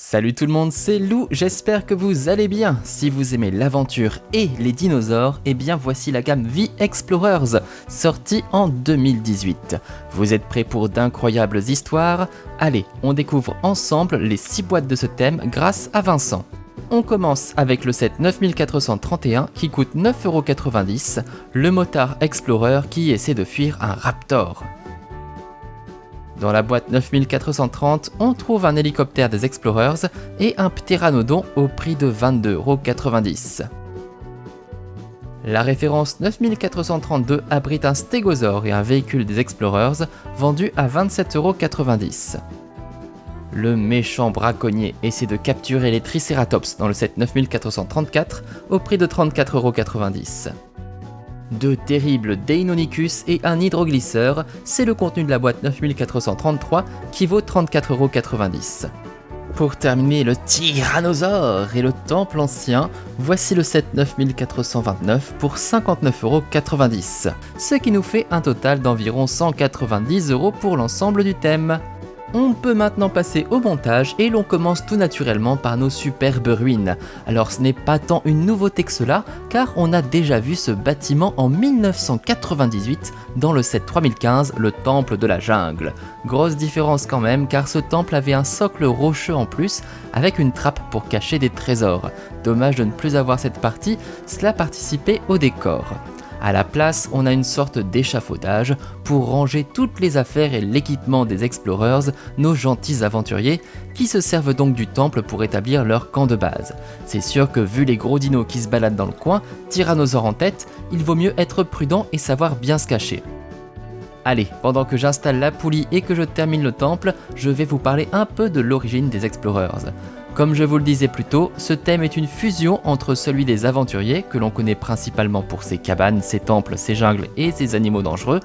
Salut tout le monde, c'est Lou, j'espère que vous allez bien. Si vous aimez l'aventure et les dinosaures, eh bien voici la gamme V-Explorers, sortie en 2018. Vous êtes prêts pour d'incroyables histoires? Allez, on découvre ensemble les 6 boîtes de ce thème grâce à Vincent. On commence avec le set 9431 qui coûte 9,90€, le motard Explorer qui essaie de fuir un raptor. Dans la boîte 9430, on trouve un hélicoptère des Explorers et un ptéranodon au prix de 22,90€. La référence 9432 abrite un stégosaure et un véhicule des Explorers vendu à 27,90€. Le méchant braconnier essaie de capturer les Triceratops dans le set 9434 au prix de 34,90€. De terribles Deinonychus et un hydroglisseur, c'est le contenu de la boîte 9433 qui vaut 34,90€. Pour terminer le tyrannosaure et le temple ancien, voici le set 9429 pour 59,90€, ce qui nous fait un total d'environ 190€ pour l'ensemble du thème. On peut maintenant passer au montage et l'on commence tout naturellement par nos superbes ruines. Alors ce n'est pas tant une nouveauté que cela, car on a déjà vu ce bâtiment en 1998 dans le set 3015, le temple de la jungle. Grosse différence quand même, car ce temple avait un socle rocheux en plus, avec une trappe pour cacher des trésors. Dommage de ne plus avoir cette partie, cela participait au décor. À la place, on a une sorte d'échafaudage pour ranger toutes les affaires et l'équipement des Explorers, nos gentils aventuriers, qui se servent donc du temple pour établir leur camp de base. C'est sûr que vu les gros dinos qui se baladent dans le coin, tyrannosaure en tête, il vaut mieux être prudent et savoir bien se cacher. Allez, pendant que j'installe la poulie et que je termine le temple, je vais vous parler un peu de l'origine des Explorers. Comme je vous le disais plus tôt, ce thème est une fusion entre celui des aventuriers, que l'on connaît principalement pour ses cabanes, ses temples, ses jungles et ses animaux dangereux,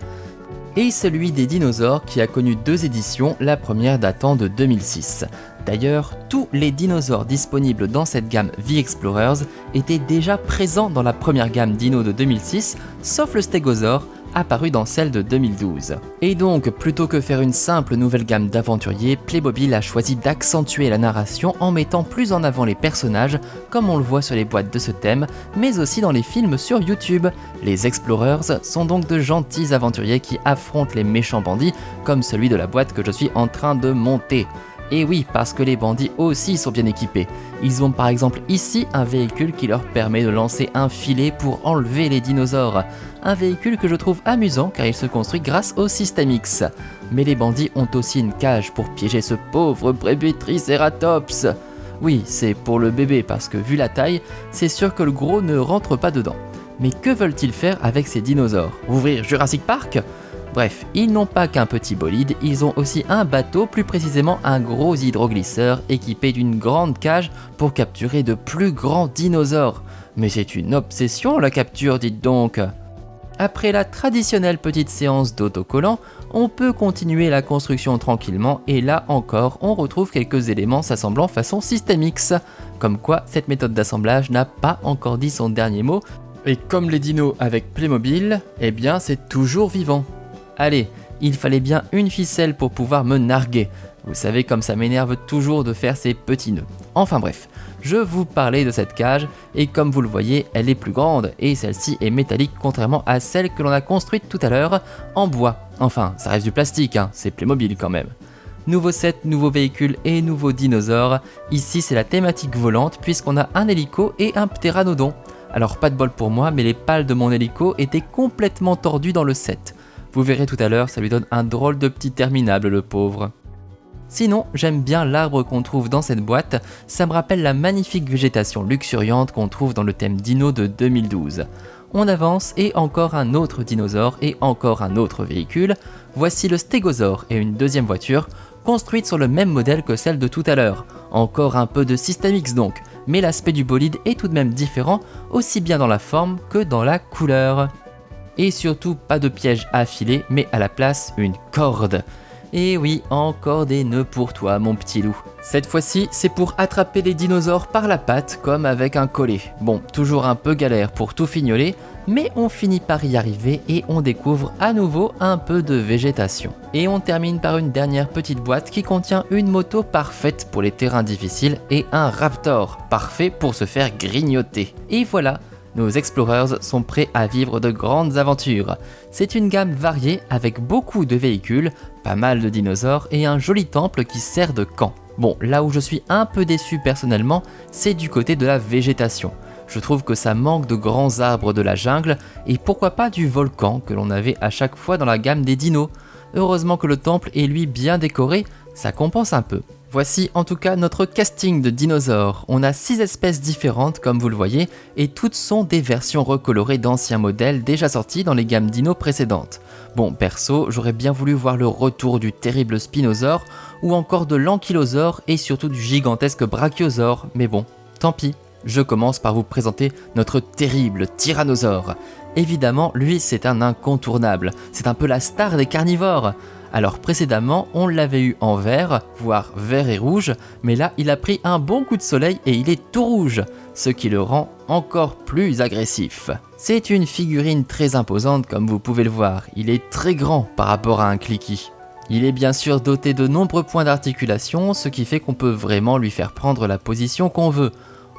et celui des dinosaures qui a connu 2 éditions, la première datant de 2006. D'ailleurs, tous les dinosaures disponibles dans cette gamme V-Explorers étaient déjà présents dans la première gamme dino de 2006, sauf le stégosaure, apparu dans celle de 2012. Et donc, plutôt que faire une simple nouvelle gamme d'aventuriers, Playmobil a choisi d'accentuer la narration en mettant plus en avant les personnages, comme on le voit sur les boîtes de ce thème, mais aussi dans les films sur YouTube. Les Explorers sont donc de gentils aventuriers qui affrontent les méchants bandits, comme celui de la boîte que je suis en train de monter. Et oui, parce que les bandits aussi sont bien équipés. Ils ont par exemple ici un véhicule qui leur permet de lancer un filet pour enlever les dinosaures. Un véhicule que je trouve amusant car il se construit grâce au système X. Mais les bandits ont aussi une cage pour piéger ce pauvre bébé Triceratops. Oui, c'est pour le bébé parce que vu la taille, c'est sûr que le gros ne rentre pas dedans. Mais que veulent-ils faire avec ces dinosaures? Ouvrir Jurassic Park? Bref, ils n'ont pas qu'un petit bolide, ils ont aussi un bateau, plus précisément un gros hydroglisseur équipé d'une grande cage pour capturer de plus grands dinosaures. Mais c'est une obsession la capture, dites donc. Après la traditionnelle petite séance d'autocollant, on peut continuer la construction tranquillement et là encore on retrouve quelques éléments s'assemblant façon System X. Comme quoi cette méthode d'assemblage n'a pas encore dit son dernier mot, et comme les dinos avec Playmobil, eh bien c'est toujours vivant. Allez, il fallait bien une ficelle pour pouvoir me narguer. Vous savez comme ça m'énerve toujours de faire ces petits nœuds. Enfin bref, je vous parlais de cette cage et comme vous le voyez, elle est plus grande et celle-ci est métallique contrairement à celle que l'on a construite tout à l'heure en bois. Enfin, ça reste du plastique, hein, c'est Playmobil quand même. Nouveau set, nouveau véhicule et nouveau dinosaure. Ici c'est la thématique volante puisqu'on a un hélico et un ptéranodon. Alors pas de bol pour moi, mais les pales de mon hélico étaient complètement tordues dans le set. Vous verrez tout à l'heure, ça lui donne un drôle de petit terminable, le pauvre. Sinon, j'aime bien l'arbre qu'on trouve dans cette boîte, ça me rappelle la magnifique végétation luxuriante qu'on trouve dans le thème dino de 2012. On avance et encore un autre dinosaure et encore un autre véhicule. Voici le stégosaure et une deuxième voiture, construite sur le même modèle que celle de tout à l'heure. Encore un peu de System X donc, mais l'aspect du bolide est tout de même différent, aussi bien dans la forme que dans la couleur. Et surtout pas de piège à filer, mais à la place une corde. Et oui, encore des nœuds pour toi mon petit loup. Cette fois-ci, c'est pour attraper les dinosaures par la patte comme avec un collet. Bon, toujours un peu galère pour tout fignoler, mais on finit par y arriver et on découvre à nouveau un peu de végétation. Et on termine par une dernière petite boîte qui contient une moto parfaite pour les terrains difficiles et un Raptor, parfait pour se faire grignoter. Et voilà, nos Explorers sont prêts à vivre de grandes aventures. C'est une gamme variée avec beaucoup de véhicules, pas mal de dinosaures et un joli temple qui sert de camp. Bon, là où je suis un peu déçu personnellement, c'est du côté de la végétation. Je trouve que ça manque de grands arbres de la jungle et pourquoi pas du volcan que l'on avait à chaque fois dans la gamme des dinos. Heureusement que le temple est lui bien décoré, ça compense un peu. Voici en tout cas notre casting de dinosaures. On a 6 espèces différentes comme vous le voyez et toutes sont des versions recolorées d'anciens modèles déjà sortis dans les gammes dinos précédentes. Bon, perso, j'aurais bien voulu voir le retour du terrible Spinosaure ou encore de l'Ankylosaure et surtout du gigantesque Brachiosaure, mais bon, tant pis. Je commence par vous présenter notre terrible Tyrannosaure. Évidemment, lui c'est un incontournable, c'est un peu la star des carnivores. Alors précédemment, on l'avait eu en vert, voire vert et rouge, mais là il a pris un bon coup de soleil et il est tout rouge, ce qui le rend encore plus agressif. C'est une figurine très imposante comme vous pouvez le voir, il est très grand par rapport à un cliquis. Il est bien sûr doté de nombreux points d'articulation, ce qui fait qu'on peut vraiment lui faire prendre la position qu'on veut.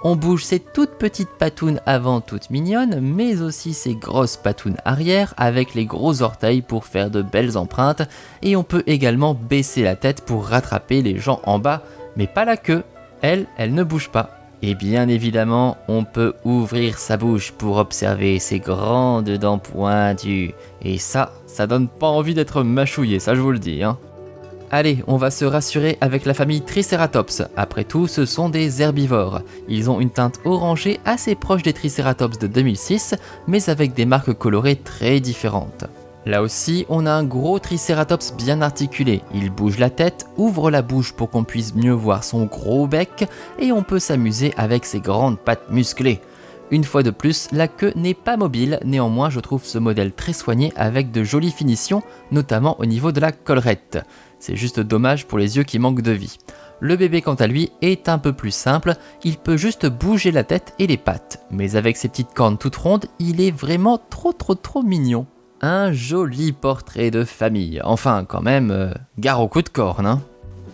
On bouge ses toutes petites patounes avant toutes mignonnes, mais aussi ses grosses patounes arrière avec les gros orteils pour faire de belles empreintes et on peut également baisser la tête pour rattraper les gens en bas, mais pas la queue, elle ne bouge pas. Et bien évidemment, on peut ouvrir sa bouche pour observer ses grandes dents pointues. Et ça donne pas envie d'être mâchouillé, ça je vous le dis, hein. Allez, on va se rassurer avec la famille Triceratops. Après tout, ce sont des herbivores. Ils ont une teinte orangée assez proche des Triceratops de 2006, mais avec des marques colorées très différentes. Là aussi, on a un gros Triceratops bien articulé. Il bouge la tête, ouvre la bouche pour qu'on puisse mieux voir son gros bec, et on peut s'amuser avec ses grandes pattes musclées. Une fois de plus, la queue n'est pas mobile, néanmoins je trouve ce modèle très soigné avec de jolies finitions, notamment au niveau de la collerette. C'est juste dommage pour les yeux qui manquent de vie. Le bébé quant à lui est un peu plus simple, il peut juste bouger la tête et les pattes, mais avec ses petites cornes toutes rondes, il est vraiment trop mignon. Un joli portrait de famille, enfin quand même, gare au coup de corne, hein.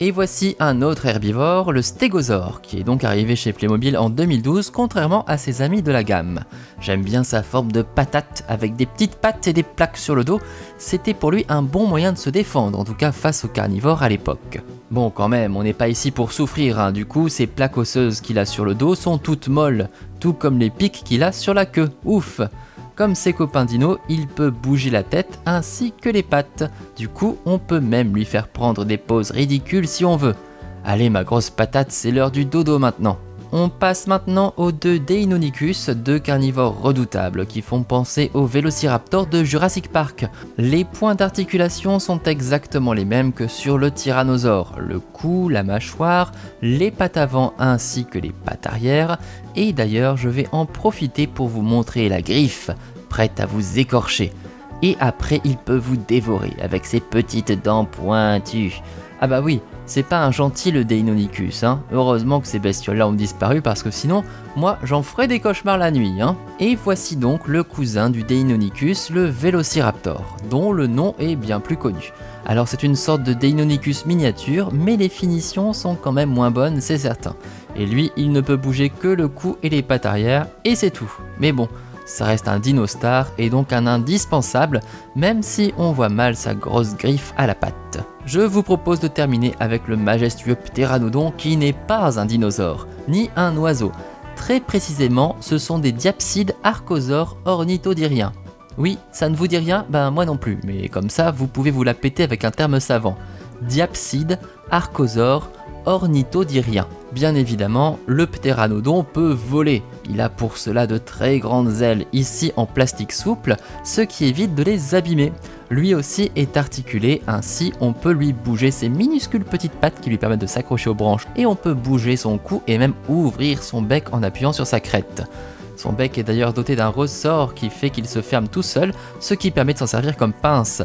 Et voici un autre herbivore, le stégosaure, qui est donc arrivé chez Playmobil en 2012, contrairement à ses amis de la gamme. J'aime bien sa forme de patate, avec des petites pattes et des plaques sur le dos, c'était pour lui un bon moyen de se défendre, en tout cas face aux carnivores à l'époque. Bon quand même, on n'est pas ici pour souffrir, hein. Du coup ces plaques osseuses qu'il a sur le dos sont toutes molles, tout comme les pics qu'il a sur la queue, ouf. Comme ses copains dinos, il peut bouger la tête ainsi que les pattes. Du coup, on peut même lui faire prendre des poses ridicules si on veut. Allez ma grosse patate, c'est l'heure du dodo maintenant. On passe maintenant aux deux Deinonychus, deux carnivores redoutables qui font penser aux Vélociraptors de Jurassic Park. Les points d'articulation sont exactement les mêmes que sur le Tyrannosaure, le cou, la mâchoire, les pattes avant ainsi que les pattes arrière, et d'ailleurs je vais en profiter pour vous montrer la griffe, prête à vous écorcher. Et après il peut vous dévorer avec ses petites dents pointues. Ah bah oui, c'est pas un gentil le Deinonychus, hein. Heureusement que ces bestioles-là ont disparu parce que sinon, moi j'en ferais des cauchemars la nuit, hein. Et voici donc le cousin du Deinonychus, le Vélociraptor, dont le nom est bien plus connu. Alors c'est une sorte de Deinonychus miniature, mais les finitions sont quand même moins bonnes, c'est certain. Et lui, il ne peut bouger que le cou et les pattes arrière, et c'est tout. Mais bon, ça reste un dino-star et donc un indispensable, même si on voit mal sa grosse griffe à la patte. Je vous propose de terminer avec le majestueux Pteranodon qui n'est pas un dinosaure, ni un oiseau. Très précisément, ce sont des diapsides archosaures ornithodiriens. Oui, ça ne vous dit rien? Ben moi non plus, mais comme ça, vous pouvez vous la péter avec un terme savant. Diapsides archosaures ornithodiriens. Bien évidemment, le Pteranodon peut voler. Il a pour cela de très grandes ailes, ici en plastique souple, ce qui évite de les abîmer. Lui aussi est articulé, ainsi on peut lui bouger ses minuscules petites pattes qui lui permettent de s'accrocher aux branches, et on peut bouger son cou et même ouvrir son bec en appuyant sur sa crête. Son bec est d'ailleurs doté d'un ressort qui fait qu'il se ferme tout seul, ce qui permet de s'en servir comme pince.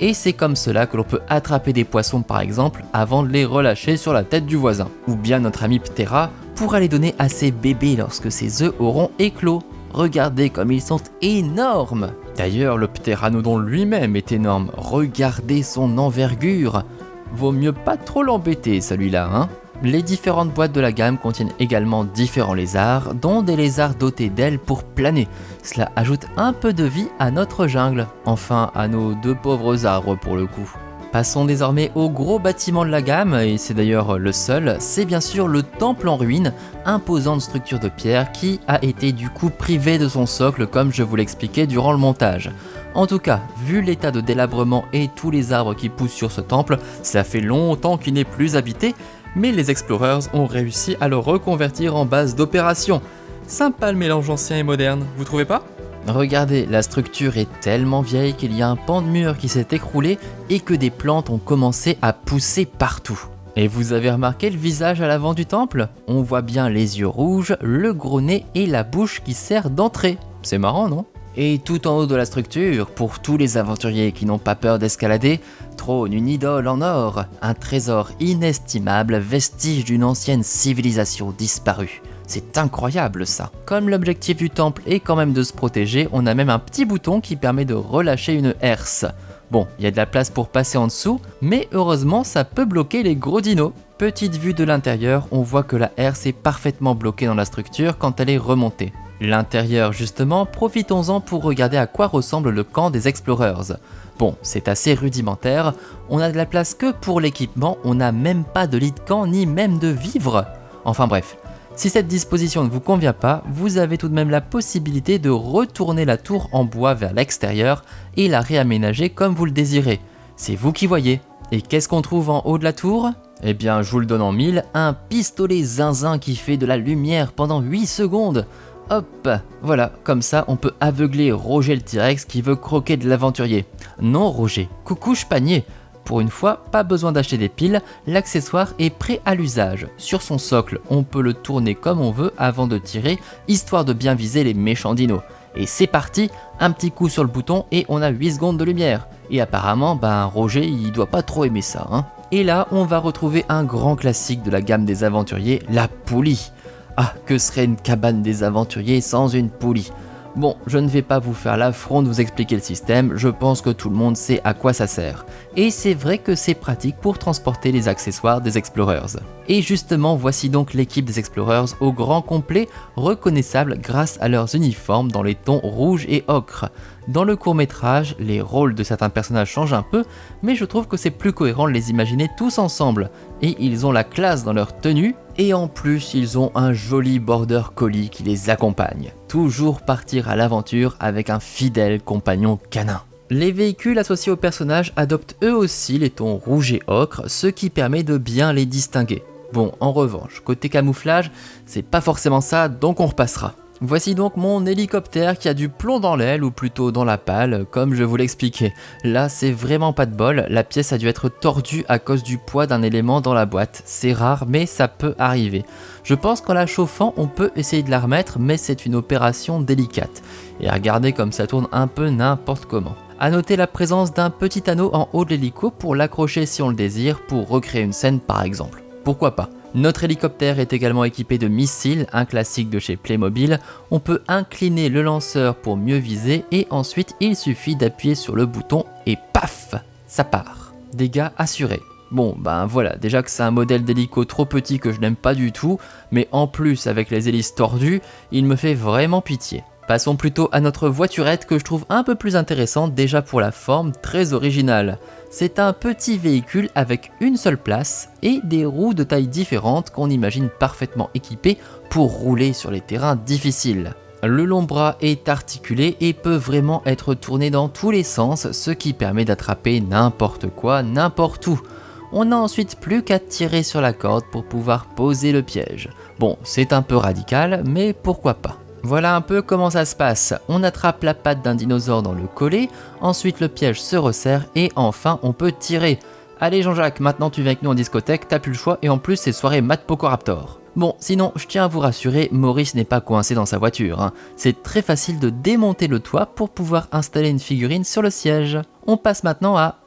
Et c'est comme cela que l'on peut attraper des poissons par exemple avant de les relâcher sur la tête du voisin. Ou bien notre ami Ptera pourra les donner à ses bébés lorsque ses œufs auront éclos. Regardez comme ils sont énormes! D'ailleurs, le Pteranodon lui-même est énorme, regardez son envergure! Vaut mieux pas trop l'embêter celui-là, hein? Les différentes boîtes de la gamme contiennent également différents lézards, dont des lézards dotés d'ailes pour planer. Cela ajoute un peu de vie à notre jungle, enfin à nos deux pauvres arbres pour le coup. Passons désormais au gros bâtiment de la gamme, et c'est d'ailleurs le seul, c'est bien sûr le temple en ruine, imposante structure de pierre qui a été du coup privée de son socle comme je vous l'expliquais durant le montage. En tout cas, vu l'état de délabrement et tous les arbres qui poussent sur ce temple, ça fait longtemps qu'il n'est plus habité, mais les Explorers ont réussi à le reconvertir en base d'opération. Sympa le mélange ancien et moderne, vous trouvez pas ? Regardez, la structure est tellement vieille qu'il y a un pan de mur qui s'est écroulé et que des plantes ont commencé à pousser partout. Et vous avez remarqué le visage à l'avant du temple ? On voit bien les yeux rouges, le gros nez et la bouche qui sert d'entrée. C'est marrant, non ? Et tout en haut de la structure, pour tous les aventuriers qui n'ont pas peur d'escalader, trône une idole en or, un trésor inestimable, vestige d'une ancienne civilisation disparue. C'est incroyable ça. Comme l'objectif du temple est quand même de se protéger, on a même un petit bouton qui permet de relâcher une herse. Bon, il y a de la place pour passer en dessous, mais heureusement ça peut bloquer les gros dinos. Petite vue de l'intérieur, on voit que la herse est parfaitement bloquée dans la structure quand elle est remontée. L'intérieur justement, profitons-en pour regarder à quoi ressemble le camp des Explorers. Bon, c'est assez rudimentaire, on a de la place que pour l'équipement, on n'a même pas de lit de camp ni même de vivres. Enfin bref, si cette disposition ne vous convient pas, vous avez tout de même la possibilité de retourner la tour en bois vers l'extérieur et la réaménager comme vous le désirez. C'est vous qui voyez. Et qu'est-ce qu'on trouve en haut de la tour ? Eh bien, je vous le donne en mille, un pistolet zinzin qui fait de la lumière pendant 8 secondes. Hop, voilà, comme ça on peut aveugler Roger le T-Rex qui veut croquer de l'aventurier. Non Roger, coucouche panier. Pour une fois, pas besoin d'acheter des piles, l'accessoire est prêt à l'usage. Sur son socle, on peut le tourner comme on veut avant de tirer, histoire de bien viser les méchants dinos. Et c'est parti, un petit coup sur le bouton et on a 8 secondes de lumière. Et apparemment, Roger il doit pas trop aimer ça, hein. Et là, on va retrouver un grand classique de la gamme des aventuriers, la poulie. Ah, que serait une cabane des aventuriers sans une poulie ? Bon, je ne vais pas vous faire l'affront de vous expliquer le système, je pense que tout le monde sait à quoi ça sert. Et c'est vrai que c'est pratique pour transporter les accessoires des Explorers. Et justement, voici donc l'équipe des Explorers au grand complet, reconnaissable grâce à leurs uniformes dans les tons rouge et ocre. Dans le court-métrage, les rôles de certains personnages changent un peu, mais je trouve que c'est plus cohérent de les imaginer tous ensemble. Et ils ont la classe dans leur tenue, et en plus ils ont un joli border collie qui les accompagne. Toujours partir à l'aventure avec un fidèle compagnon canin. Les véhicules associés aux personnages adoptent eux aussi les tons rouge et ocre, ce qui permet de bien les distinguer. Bon, en revanche, côté camouflage, c'est pas forcément ça, donc on repassera. Voici donc mon hélicoptère qui a du plomb dans l'aile, ou plutôt dans la pale, comme je vous l'expliquais. Là, c'est vraiment pas de bol, la pièce a dû être tordue à cause du poids d'un élément dans la boîte. C'est rare, mais ça peut arriver. Je pense qu'en la chauffant, on peut essayer de la remettre, mais c'est une opération délicate. Et regardez comme ça tourne un peu n'importe comment. A noter la présence d'un petit anneau en haut de l'hélico pour l'accrocher si on le désire, pour recréer une scène par exemple. Pourquoi pas ? Notre hélicoptère est également équipé de missiles, un classique de chez Playmobil. On peut incliner le lanceur pour mieux viser et ensuite il suffit d'appuyer sur le bouton et paf, ça part. Dégâts assurés. Bon voilà, déjà que c'est un modèle d'hélico trop petit que je n'aime pas du tout, mais en plus avec les hélices tordues, il me fait vraiment pitié. Passons plutôt à notre voiturette que je trouve un peu plus intéressante déjà pour la forme très originale. C'est un petit véhicule avec une seule place et des roues de taille différente qu'on imagine parfaitement équipées pour rouler sur les terrains difficiles. Le long bras est articulé et peut vraiment être tourné dans tous les sens, ce qui permet d'attraper n'importe quoi, n'importe où. On n'a ensuite plus qu'à tirer sur la corde pour pouvoir poser le piège. Bon, c'est un peu radical, mais pourquoi pas. Voilà un peu comment ça se passe. On attrape la patte d'un dinosaure dans le collet, ensuite le piège se resserre et enfin on peut tirer. Allez Jean-Jacques, maintenant tu viens avec nous en discothèque, t'as plus le choix et en plus c'est soirée Mat Pocoraptor. Bon, sinon je tiens à vous rassurer, Maurice n'est pas coincé dans sa voiture, hein. C'est très facile de démonter le toit pour pouvoir installer une figurine sur le siège. On passe maintenant à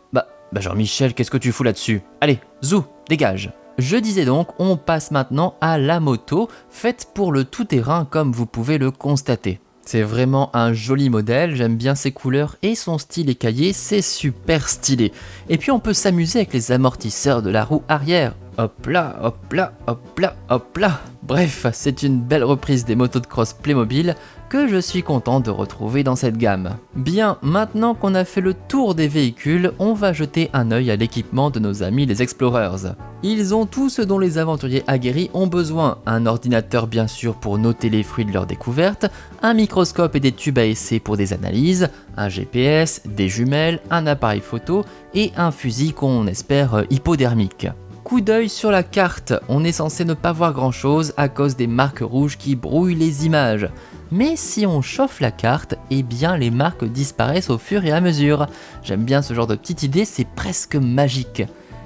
Bah Jean-Michel, qu'est-ce que tu fous là-dessus? Allez, zou, dégage. Je disais donc, on passe maintenant à la moto, faite pour le tout-terrain comme vous pouvez le constater. C'est vraiment un joli modèle, j'aime bien ses couleurs et son style écaillé, c'est super stylé. Et puis on peut s'amuser avec les amortisseurs de la roue arrière. Hop là, hop là, hop là, hop là. Bref, c'est une belle reprise des motos de cross Playmobil que je suis content de retrouver dans cette gamme. Bien, maintenant qu'on a fait le tour des véhicules, on va jeter un œil à l'équipement de nos amis les Explorers. Ils ont tout ce dont les aventuriers aguerris ont besoin, un ordinateur bien sûr pour noter les fruits de leur découverte, un microscope et des tubes à essai pour des analyses, un GPS, des jumelles, un appareil photo et un fusil qu'on espère hypodermique. Coup d'œil sur la carte, on est censé ne pas voir grand chose à cause des marques rouges qui brouillent les images. Mais si on chauffe la carte, eh bien les marques disparaissent au fur et à mesure. J'aime bien ce genre de petite idée, c'est presque magique.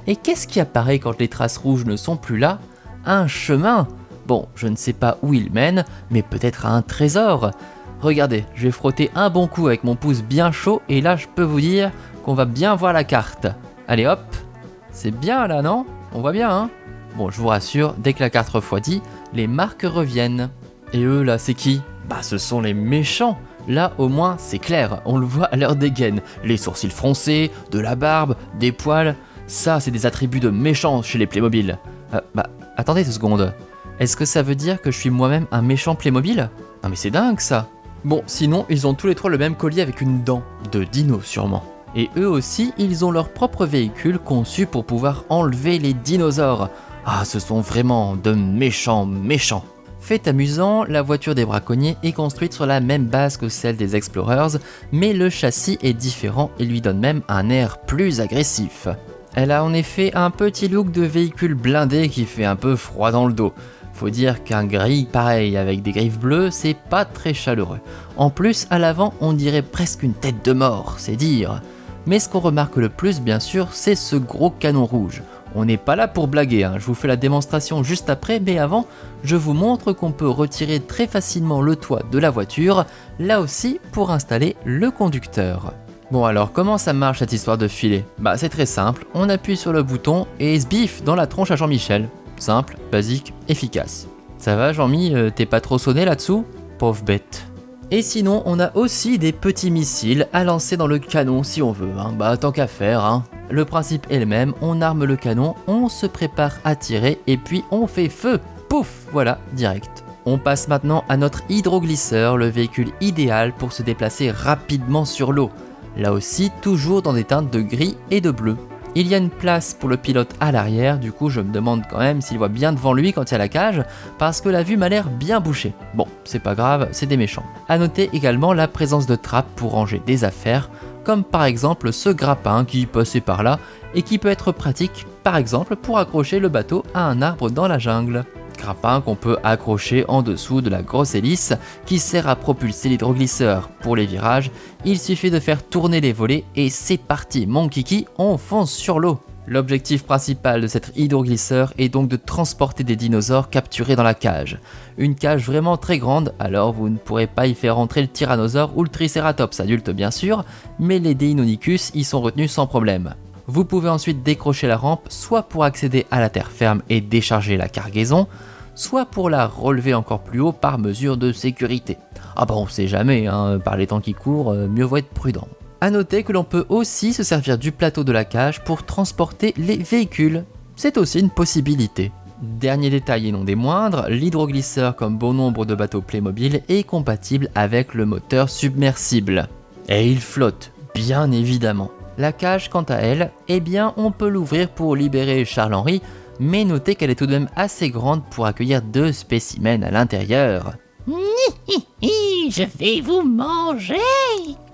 Et qu'est-ce qui apparaît quand les traces rouges ne sont plus là? Un chemin. Bon, je ne sais pas où il mène, mais peut-être à un trésor. Regardez, je vais frotter un bon coup avec mon pouce bien chaud et là je peux vous dire qu'on va bien voir la carte. Allez hop, c'est bien là non? On voit bien hein? Bon, je vous rassure, dès que la carte refroidit, les marques reviennent. Et eux là, c'est qui? Bah ce sont les méchants. Là au moins c'est clair, on le voit à leur dégaine. Les sourcils froncés, de la barbe, des poils, ça c'est des attributs de méchants chez les Playmobil. Bah attendez 2 secondes, est-ce que ça veut dire que je suis moi-même un méchant Playmobil? Non mais c'est dingue ça. Bon sinon ils ont tous les trois le même collier avec une dent, de dino sûrement. Et eux aussi ils ont leur propre véhicule conçu pour pouvoir enlever les dinosaures. Ah ce sont vraiment de méchants méchants. Fait amusant, la voiture des braconniers est construite sur la même base que celle des Explorers, mais le châssis est différent et lui donne même un air plus agressif. Elle a en effet un petit look de véhicule blindé qui fait un peu froid dans le dos. Faut dire qu'un gris pareil avec des griffes bleues, c'est pas très chaleureux. En plus, à l'avant, on dirait presque une tête de mort, c'est dire. Mais ce qu'on remarque le plus, bien sûr, c'est ce gros canon rouge. On n'est pas là pour blaguer, je vous fais la démonstration juste après, mais avant, je vous montre qu'on peut retirer très facilement le toit de la voiture, là aussi pour installer le conducteur. Bon alors, comment ça marche cette histoire de filet? Bah c'est très simple, on appuie sur le bouton et sbif dans la tronche à Jean-Michel. Simple, basique, efficace. Ça va Jean-Mi, t'es pas trop sonné là-dessous? Pauvre bête. Et sinon, on a aussi des petits missiles à lancer dans le canon si on veut, bah tant qu'à faire. Le principe est le même, on arme le canon, on se prépare à tirer et puis on fait feu. Pouf, voilà, direct. On passe maintenant à notre hydroglisseur, le véhicule idéal pour se déplacer rapidement sur l'eau. Là aussi, toujours dans des teintes de gris et de bleu. Il y a une place pour le pilote à l'arrière, du coup je me demande quand même s'il voit bien devant lui quand il y a la cage, parce que la vue m'a l'air bien bouchée. Bon, c'est pas grave, c'est des méchants. A noter également la présence de trappes pour ranger des affaires, comme par exemple ce grappin qui passait par là, et qui peut être pratique par exemple pour accrocher le bateau à un arbre dans la jungle. Grappin qu'on peut accrocher en dessous de la grosse hélice qui sert à propulser l'hydroglisseur. Pour les virages, il suffit de faire tourner les volets et c'est parti mon kiki, on fonce sur l'eau. L'objectif principal de cet hydroglisseur est donc de transporter des dinosaures capturés dans la cage. Une cage vraiment très grande, alors vous ne pourrez pas y faire entrer le tyrannosaure ou le tricératops adulte bien sûr, mais les Deinonychus y sont retenus sans problème. Vous pouvez ensuite décrocher la rampe soit pour accéder à la terre ferme et décharger la cargaison, soit pour la relever encore plus haut par mesure de sécurité. Ah bah on sait jamais, par les temps qui courent, mieux vaut être prudent. A noter que l'on peut aussi se servir du plateau de la cage pour transporter les véhicules. C'est aussi une possibilité. Dernier détail et non des moindres, l'hydroglisseur comme bon nombre de bateaux Playmobil est compatible avec le moteur submersible. Et il flotte, bien évidemment. La cage, quant à elle, eh bien, on peut l'ouvrir pour libérer Charles-Henri, mais notez qu'elle est tout de même assez grande pour accueillir 2 spécimens à l'intérieur. Je vais vous manger!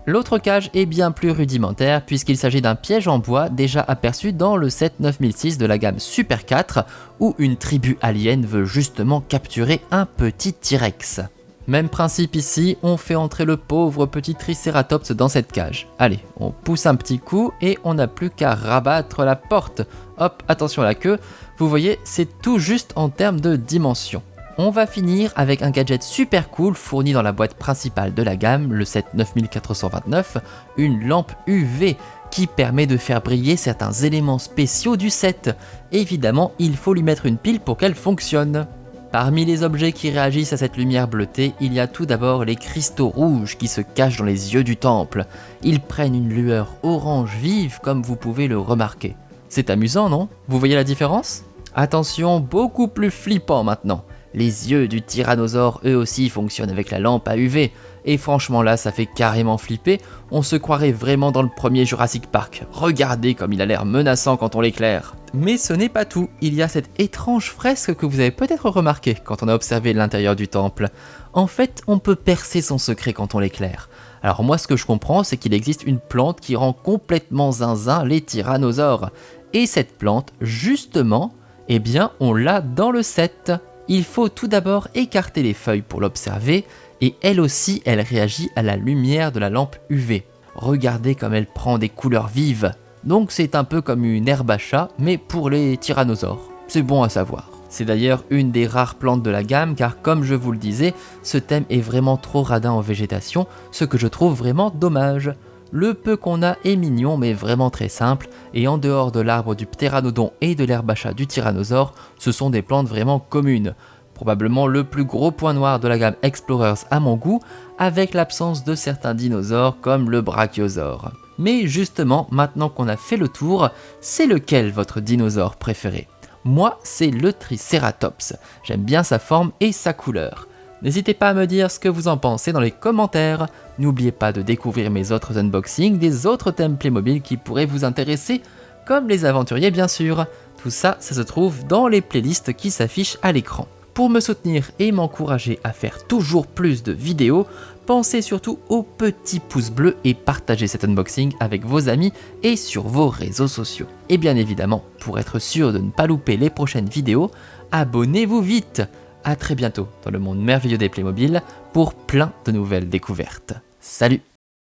L'autre cage est bien plus rudimentaire puisqu'il s'agit d'un piège en bois déjà aperçu dans le set 9006 de la gamme Super 4 où une tribu alien veut justement capturer un petit T-Rex. Même principe ici, on fait entrer le pauvre petit Tricératops dans cette cage. Allez, on pousse un petit coup et on n'a plus qu'à rabattre la porte. Hop, attention à la queue, vous voyez, c'est tout juste en termes de dimension. On va finir avec un gadget super cool fourni dans la boîte principale de la gamme, le set 9429, une lampe UV qui permet de faire briller certains éléments spéciaux du set. Évidemment, il faut lui mettre une pile pour qu'elle fonctionne. Parmi les objets qui réagissent à cette lumière bleutée, il y a tout d'abord les cristaux rouges qui se cachent dans les yeux du temple. Ils prennent une lueur orange vive comme vous pouvez le remarquer. C'est amusant, non? Vous voyez la différence? Attention, beaucoup plus flippant maintenant. Les yeux du tyrannosaure eux aussi fonctionnent avec la lampe à UV. Et franchement là, ça fait carrément flipper, on se croirait vraiment dans le premier Jurassic Park. Regardez comme il a l'air menaçant quand on l'éclaire. Mais ce n'est pas tout, il y a cette étrange fresque que vous avez peut-être remarqué quand on a observé l'intérieur du temple. En fait, on peut percer son secret quand on l'éclaire. Alors moi ce que je comprends, c'est qu'il existe une plante qui rend complètement zinzin les tyrannosaures. Et cette plante, justement, eh bien on l'a dans le set. Il faut tout d'abord écarter les feuilles pour l'observer, et elle aussi, elle réagit à la lumière de la lampe UV. Regardez comme elle prend des couleurs vives. Donc c'est un peu comme une herbe à chat, mais pour les tyrannosaures. C'est bon à savoir. C'est d'ailleurs une des rares plantes de la gamme, car comme je vous le disais, ce thème est vraiment trop radin en végétation, ce que je trouve vraiment dommage. Le peu qu'on a est mignon, mais vraiment très simple, et en dehors de l'arbre du ptéranodon et de l'herbe à chat du tyrannosaure, ce sont des plantes vraiment communes. Probablement le plus gros point noir de la gamme Explorers à mon goût, avec l'absence de certains dinosaures comme le brachiosaure. Mais justement, maintenant qu'on a fait le tour, c'est lequel votre dinosaure préféré? Moi, c'est le Triceratops. J'aime bien sa forme et sa couleur. N'hésitez pas à me dire ce que vous en pensez dans les commentaires. N'oubliez pas de découvrir mes autres unboxings des autres thèmes Playmobil qui pourraient vous intéresser, comme les aventuriers bien sûr. Tout ça, ça se trouve dans les playlists qui s'affichent à l'écran. Pour me soutenir et m'encourager à faire toujours plus de vidéos, pensez surtout au petit pouce bleu et partagez cet unboxing avec vos amis et sur vos réseaux sociaux. Et bien évidemment, pour être sûr de ne pas louper les prochaines vidéos, abonnez-vous vite. A très bientôt dans le monde merveilleux des Playmobil pour plein de nouvelles découvertes. Salut!